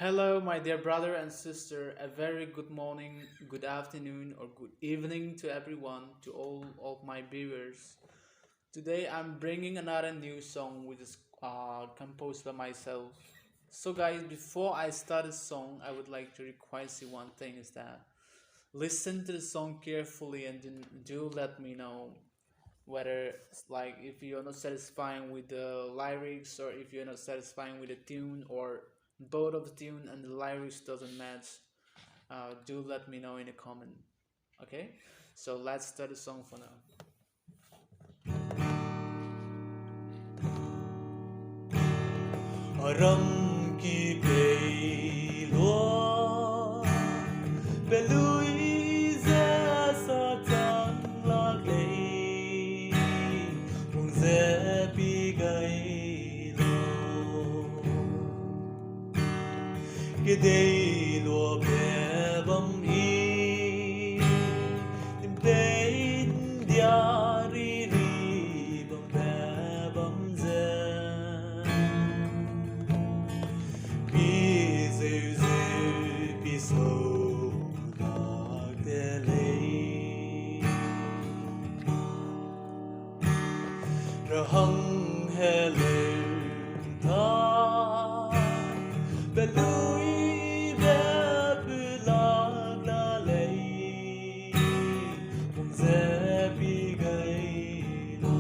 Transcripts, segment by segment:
Hello, my dear brother and sister. A very good morning, good afternoon, or good evening to everyone, to all of my viewers. Today, I'm bringing another new song which is composed by myself. So, guys, before I start the song, I would like to request you one thing: is that listen to the song carefully and do let me know whether like if you're not satisfying with the lyrics or if you're not satisfying with the tune or both of the tune and the lyrics doesn't match. Do let me know in a comment. Okay, so let's start the song for now. Aram kipeilua pelui sa tan lạc lei mong pi gai lo cái đây lúa bé bầm y tim tên dia ri ri bầm bé bầm ze hăng hè lên ta pelui bé lạc la lei mong dễ bị gây lo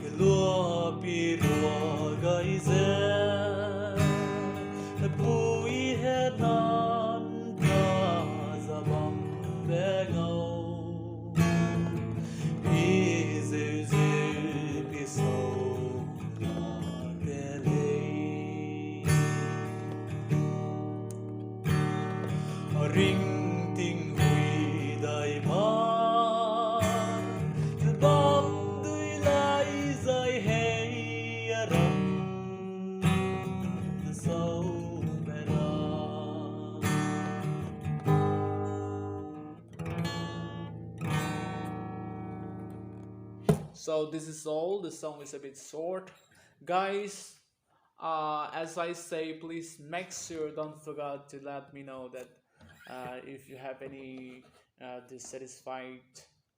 cái lúa bị lúa gây dễ bụi hết non ta ra bằng bé ngâu ring tình hủy đại ma từ bom đuôi lai rơi hay Aram sâu bè So this is all. The song is a bit short, guys. As I say, please make sure don't forget to let me know that if you have any dissatisfied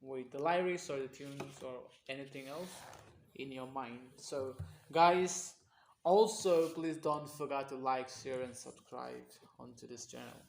with the lyrics or the tunes or anything else in your mind. So, guys, also please don't forget to like, share, and subscribe onto this channel.